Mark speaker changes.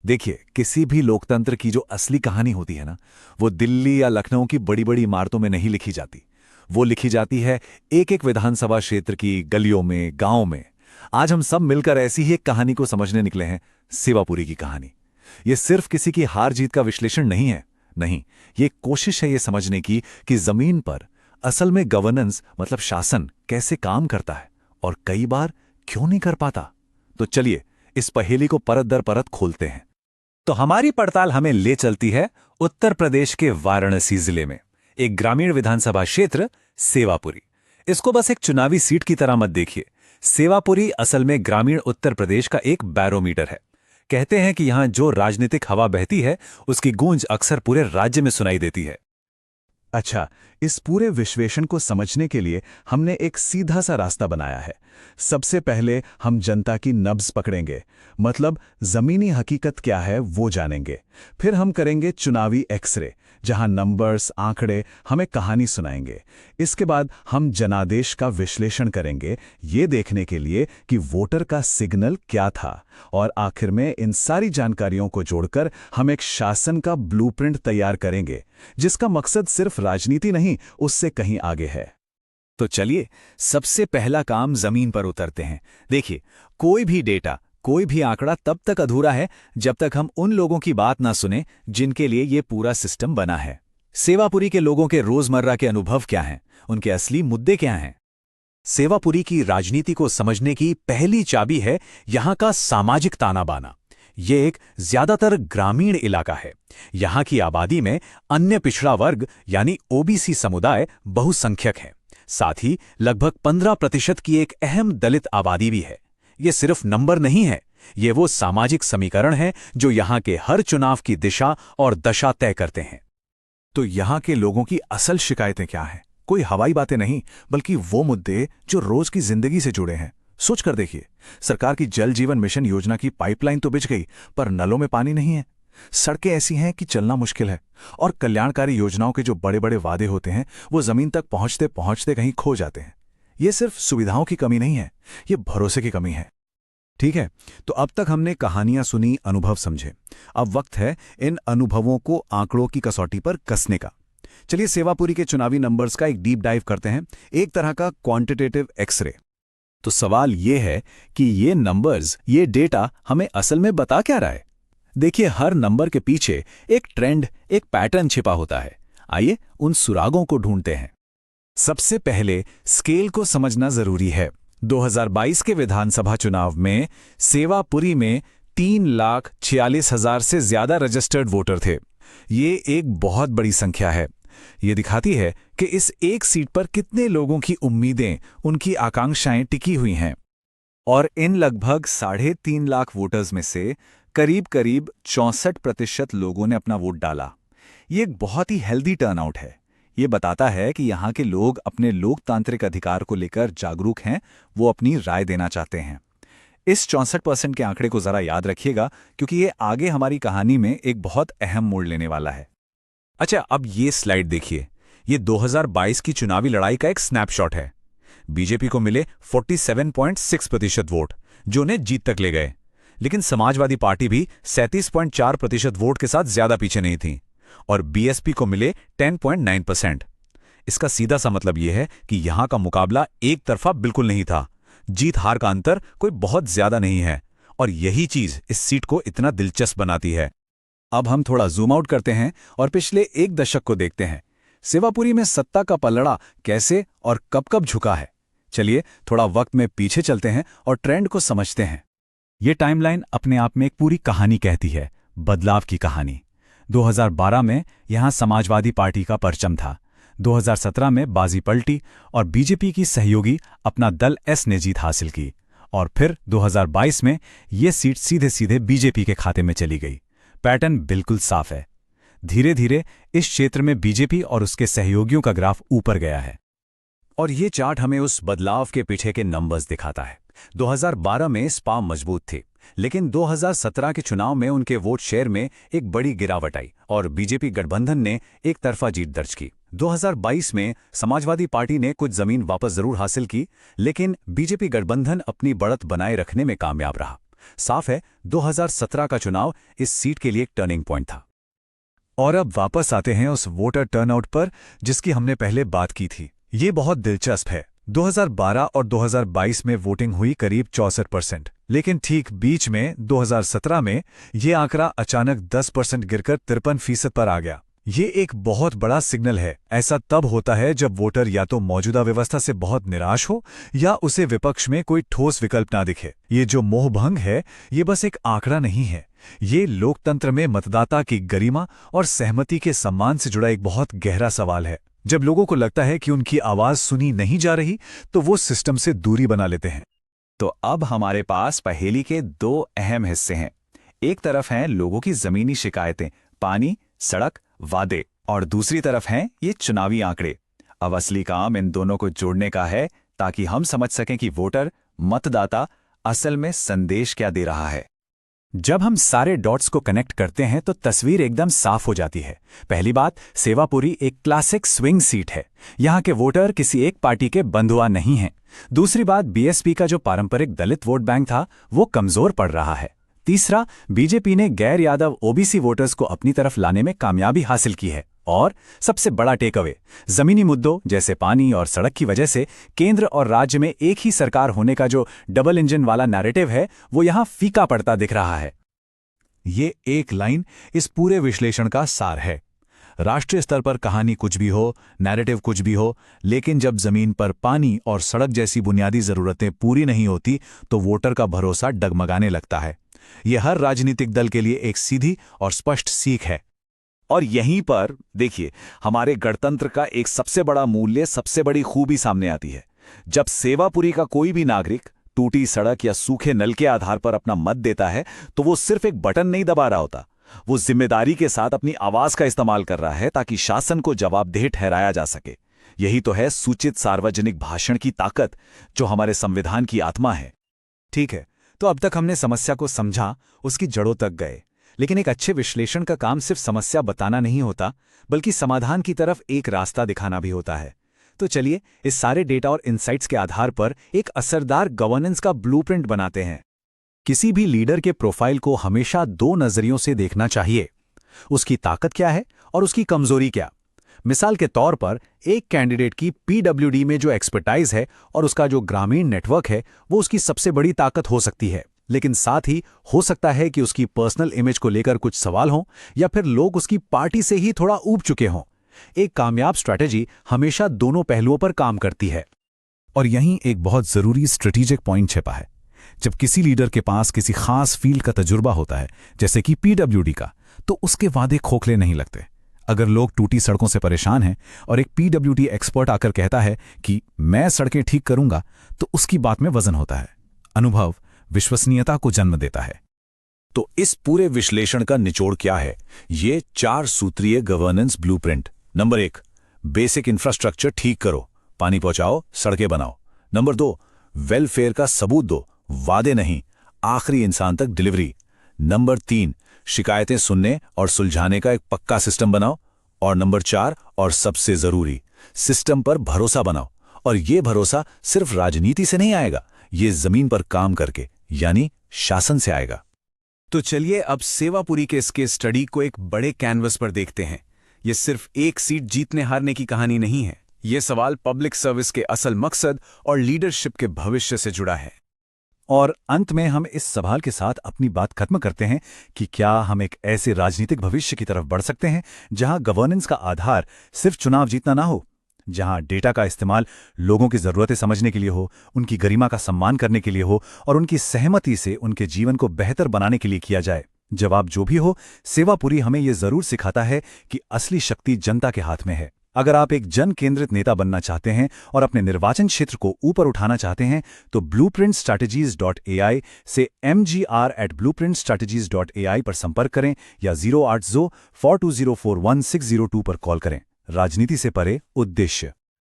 Speaker 1: देखिए, किसी भी लोकतंत्र की जो असली कहानी होती है ना, वो दिल्ली या लखनऊ की बड़ी बड़ी इमारतों में नहीं लिखी जाती। वो लिखी जाती है एक एक विधानसभा क्षेत्र की गलियों में, गांव में। आज हम सब मिलकर ऐसी ही एक कहानी को समझने निकले हैं, सेवापुरी की कहानी। ये सिर्फ किसी की हार जीत का विश्लेषण नहीं है। नहीं, ये कोशिश है ये समझने की कि जमीन पर असल में गवर्नेंस मतलब शासन कैसे काम करता है और कई बार क्यों नहीं कर पाता। तो चलिए इस पहेली को परत दर परत खोलते हैं। तो हमारी पड़ताल हमें ले चलती है उत्तर प्रदेश के वाराणसी जिले में एक ग्रामीण विधानसभा क्षेत्र सेवापुरी। इसको बस एक चुनावी सीट की तरह मत देखिए। सेवापुरी असल में ग्रामीण उत्तर प्रदेश का एक बैरोमीटर है। कहते हैं कि यहां जो राजनीतिक हवा बहती है उसकी गूंज अक्सर पूरे राज्य में सुनाई देती है।
Speaker 2: अच्छा, इस पूरे विश्लेषण को समझने के लिए हमने एक सीधा सा रास्ता बनाया है। सबसे पहले हम जनता की नब्ज पकड़ेंगे, मतलब जमीनी हकीकत क्या है वो जानेंगे। फिर हम करेंगे चुनावी एक्सरे, जहां नंबर्स, आंकड़े हमें कहानी सुनाएंगे। इसके बाद हम जनादेश का विश्लेषण करेंगे, ये देखने के लिए कि वोटर का सिग्नल क्या था। और आखिर में इन सारी जानकारियों को जोड़कर हम एक शासन का ब्लूप्रिंट तैयार करेंगे, जिसका मकसद सिर्फ राजनीति नहीं, उससे कहीं आगे है।
Speaker 1: तो चलिए सबसे पहला काम जमीन पर उतरते हैं। देखिए, कोई भी डेटा, कोई भी आंकड़ा तब तक अधूरा है जब तक हम उन लोगों की बात ना सुने जिनके लिए ये पूरा सिस्टम बना है। सेवापुरी के लोगों के रोजमर्रा के अनुभव क्या हैं, उनके असली मुद्दे क्या हैं। सेवापुरी की राजनीति को समझने की पहली चाबी है यहां का सामाजिक ताना बाना। ये एक ज्यादातर ग्रामीण इलाका है। यहां की आबादी में अन्य पिछड़ा वर्ग यानी ओबीसी समुदाय बहुसंख्यक है। साथ ही लगभग 15% की एक अहम दलित आबादी भी है। ये सिर्फ नंबर नहीं है, ये वो सामाजिक समीकरण है जो यहां के हर चुनाव की दिशा और दशा तय करते हैं। तो यहां के लोगों की असल शिकायतें क्या हैं? कोई हवाई बातें नहीं, बल्कि वो मुद्दे जो रोज की जिंदगी से जुड़े हैं। सोच कर देखिए, सरकार की जल जीवन मिशन योजना की पाइपलाइन तो बिछ गई, पर नलों में पानी नहीं है। सड़कें ऐसी हैं कि चलना मुश्किल है, और कल्याणकारी योजनाओं के जो बड़े बड़े वादे होते हैं वो जमीन तक पहुंचते पहुंचते कहीं खो जाते हैं। ये सिर्फ सुविधाओं की कमी नहीं है, ये भरोसे की कमी है। ठीक है, तो अब तक हमने कहानियां सुनी, अनुभव समझे। अब वक्त है इन अनुभवों को आंकड़ों की कसौटी पर कसने का। चलिए सेवापुरी के चुनावी नंबर्स का एक डीप डाइव करते हैं, एक तरह का क्वांटिटेटिव एक्सरे। तो सवाल ये है कि ये नंबर्स, ये डेटा हमें असल में बता क्या रहा है। देखिए, हर नंबर के पीछे एक ट्रेंड, एक पैटर्न छिपा होता है। आइए उन सुरागों को ढूंढते हैं। सबसे पहले स्केल को समझना जरूरी है। 2022 के विधानसभा चुनाव में सेवापुरी में 3,46,000 से ज्यादा रजिस्टर्ड वोटर थे। ये एक बहुत बड़ी संख्या है। ये दिखाती है कि इस एक सीट पर कितने लोगों की उम्मीदें, उनकी आकांक्षाएं टिकी हुई हैं। और इन लगभग 3.5 लाख वोटर्स में से करीब करीब 64% लोगों ने अपना वोट डाला। ये एक बहुत ही हेल्दी टर्नआउट है। ये बताता है कि यहाँ के लोग अपने लोकतांत्रिक अधिकार को लेकर जागरूक हैं, वो अपनी राय देना चाहते हैं। इस 64% के आंकड़े को जरा याद रखिएगा, क्योंकि ये आगे हमारी कहानी में एक बहुत अहम मोड़ लेने वाला है। अच्छा, अब ये स्लाइड देखिए। ये 2022 की चुनावी लड़ाई का एक स्नैपशॉट है। बीजेपी को मिले 47.6% वोट, जो उन्हें जीत तक ले गए। लेकिन समाजवादी पार्टी भी 37.4% वोट के साथ ज्यादा पीछे नहीं थी, और बीएसपी को मिले 10.9%। इसका सीधा सा मतलब यह है कि यहां का मुकाबला एक तरफा बिल्कुल नहीं था। जीत हार का अंतर कोई बहुत ज्यादा नहीं है, और यही चीज इस सीट को इतना दिलचस्प बनाती है। अब हम थोड़ा जूम आउट करते हैं और पिछले एक दशक को देखते हैं। सेवापुरी में सत्ता का पलड़ा कैसे और कब कब झुका है। चलिए थोड़ा वक्त में पीछे चलते हैं और ट्रेंड को समझते हैं। ये टाइमलाइन अपने आप में एक पूरी कहानी कहती है, बदलाव की कहानी। 2012 में यहां समाजवादी पार्टी का परचम था। 2017 में बाजी पलटी और बीजेपी की सहयोगी अपना दल एस ने जीत हासिल की, और फिर 2022 में ये सीट सीधे सीधे बीजेपी के खाते में चली गई। पैटर्न बिल्कुल साफ है। धीरे धीरे इस क्षेत्र में बीजेपी और उसके सहयोगियों का ग्राफ ऊपर गया है, और ये चार्ट हमें उस बदलाव के पीछे के नंबर्स दिखाता है। 2012 में सपा मजबूत थी, लेकिन 2017 के चुनाव में उनके वोट शेयर में एक बड़ी गिरावट आई और बीजेपी गठबंधन ने एक तरफा जीत दर्ज की। 2022 में समाजवादी पार्टी ने कुछ जमीन वापस जरूर हासिल की, लेकिन बीजेपी गठबंधन अपनी बढ़त बनाए रखने में कामयाब रहा। साफ है 2017 का चुनाव इस सीट के लिए एक टर्निंग पॉइंट था। और अब वापस आते हैं उस वोटर टर्नआउट पर जिसकी हमने पहले बात की थी। ये बहुत दिलचस्प है। 2012 और 2022 में वोटिंग हुई करीब 64%, लेकिन ठीक बीच में 2017 में ये आंकड़ा अचानक 10% गिरकर 53% पर आ गया। ये एक बहुत बड़ा सिग्नल है। ऐसा तब होता है जब वोटर या तो मौजूदा व्यवस्था से बहुत निराश हो या उसे विपक्ष में कोई ठोस विकल्प ना दिखे। ये जो मोहभंग है, ये बस एक आंकड़ा नहीं है। ये लोकतंत्र में मतदाता की गरिमा और सहमति के सम्मान से जुड़ा एक बहुत गहरा सवाल है। जब लोगों को लगता है कि उनकी आवाज सुनी नहीं जा रही, तो वो सिस्टम से दूरी बना लेते हैं।
Speaker 3: तो अब हमारे पास पहेली के दो अहम हिस्से हैं। एक तरफ हैं लोगों की जमीनी शिकायतें, पानी, सड़क, वादे, और दूसरी तरफ हैं ये चुनावी आंकड़े। अब असली काम इन दोनों को जोड़ने का है ताकि हम समझ सकें कि वोटर, मतदाता असल में संदेश क्या दे रहा है।
Speaker 1: जब हम सारे डॉट्स को कनेक्ट करते हैं तो तस्वीर एकदम साफ हो जाती है। पहली बात, सेवापुरी एक क्लासिक स्विंग सीट है। यहाँ के वोटर किसी एक पार्टी के बंधुआ नहीं हैं। दूसरी बात, बीएसपी का जो पारंपरिक दलित वोट बैंक था वो कमजोर पड़ रहा है। तीसरा, बीजेपी ने गैर यादव ओबीसी वोटर्स को अपनी तरफ लाने में कामयाबी हासिल की है। और सबसे बड़ा टेक अवे, जमीनी मुद्दों जैसे पानी और सड़क की वजह से केंद्र और राज्य में एक ही सरकार होने का जो डबल इंजन वाला नैरेटिव है, वो यहां फीका पड़ता दिख रहा है।
Speaker 2: ये एक लाइन इस पूरे विश्लेषण का सार है। राष्ट्रीय स्तर पर कहानी कुछ भी हो, नैरेटिव कुछ भी हो, लेकिन जब जमीन पर पानी और सड़क जैसी बुनियादी जरूरतें पूरी नहीं होती तो वोटर का भरोसा डगमगाने लगता है। यह हर राजनीतिक दल के लिए एक सीधी और स्पष्ट सीख है।
Speaker 3: और यहीं पर देखिए, हमारे गणतंत्र का एक सबसे बड़ा मूल्य, सबसे बड़ी खूबी सामने आती है। जब सेवापुरी का कोई भी नागरिक टूटी सड़क या सूखे नल के आधार पर अपना मत देता है, तो वो सिर्फ एक बटन नहीं दबा रहा होता, वो जिम्मेदारी के साथ अपनी आवाज का इस्तेमाल कर रहा है ताकि शासन को जवाबदेह ठहराया जा सके। यही तो है सूचित सार्वजनिक भाषण की ताकत, जो हमारे संविधान की आत्मा है।
Speaker 1: ठीक है, तो अब तक हमने समस्या को समझा, उसकी जड़ों तक गए। लेकिन एक अच्छे विश्लेषण का काम सिर्फ समस्या बताना नहीं होता, बल्कि समाधान की तरफ एक रास्ता दिखाना भी होता है। तो चलिए इस सारे डेटा और इनसाइट्स के आधार पर एक असरदार गवर्नेंस का ब्लूप्रिंट बनाते हैं। किसी भी लीडर के प्रोफाइल को हमेशा दो नजरियों से देखना चाहिए। उसकी ताकत क्या है और उसकी कमजोरी क्या। मिसाल के तौर पर, एक कैंडिडेट की पीडब्ल्यूडी में जो एक्सपर्टाइज है और उसका जो ग्रामीण नेटवर्क है, वो उसकी सबसे बड़ी ताकत हो सकती है। लेकिन साथ ही हो सकता है कि उसकी पर्सनल इमेज को लेकर कुछ सवाल हों, या फिर लोग उसकी पार्टी से ही थोड़ा ऊब चुके हों। एक कामयाब स्ट्रैटेजी हमेशा दोनों पहलुओं पर काम करती है।
Speaker 2: और यहीं एक बहुत जरूरी स्ट्रेटेजिक पॉइंट छिपा है। जब किसी लीडर के पास किसी खास फील्ड का तजुर्बा होता है, जैसे कि पीडब्ल्यूडी का, तो उसके वादे खोखले नहीं लगते। अगर लोग टूटी सड़कों से परेशान हैं और एक पीडब्ल्यूडी एक्सपर्ट आकर कहता है कि मैं सड़कें ठीक करूंगा, तो उसकी बात में वजन होता है। अनुभव विश्वसनीयता को जन्म देता है।
Speaker 1: तो इस पूरे विश्लेषण का निचोड़ क्या है? ये 4 सूत्रीय governance blueprint. Number 1, basic infrastructure ठीक करो, पानी पहुंचाओ, सड़कें बनाओ। नंबर 2, वेलफेयर का सबूत दो, वादे नहीं, आखिरी इंसान तक डिलीवरी। नंबर 3, शिकायतें सुनने और सुलझाने का एक पक्का सिस्टम बनाओ। और नंबर 4 और सबसे जरूरी, सिस्टम पर भरोसा बनाओ। और ये भरोसा सिर्फ राजनीति से नहीं आएगा, ये जमीन पर काम करके, यानी शासन से आएगा।
Speaker 2: तो चलिए अब सेवापुरी के इसके स्टडी को एक बड़े कैनवस पर देखते हैं। ये सिर्फ एक सीट जीतने हारने की कहानी नहीं है। ये सवाल पब्लिक सर्विस के असल मकसद और लीडरशिप के भविष्य से जुड़ा है।
Speaker 1: और अंत में हम इस सवाल के साथ अपनी बात खत्म करते हैं कि क्या हम एक ऐसे राजनीतिक भविष्य की तरफ बढ़ सकते हैं जहां गवर्नेंस का आधार सिर्फ चुनाव जीतना ना हो, जहां डेटा का इस्तेमाल लोगों की जरूरतें समझने के लिए हो, उनकी गरिमा का सम्मान करने के लिए हो और उनकी सहमति से उनके जीवन को बेहतर बनाने के लिए किया जाए। जवाब जो भी हो, सेवापुरी हमें यह जरूर सिखाता है कि असली शक्ति जनता के हाथ में है। अगर आप एक जन केंद्रित नेता बनना चाहते हैं और अपने निर्वाचन क्षेत्र को ऊपर उठाना चाहते हैं, तो blueprintstrategies.ai से mgr@blueprintstrategies.ai पर संपर्क करें या 08042041602 पर कॉल करें। राजनीति से परे उद्देश्य।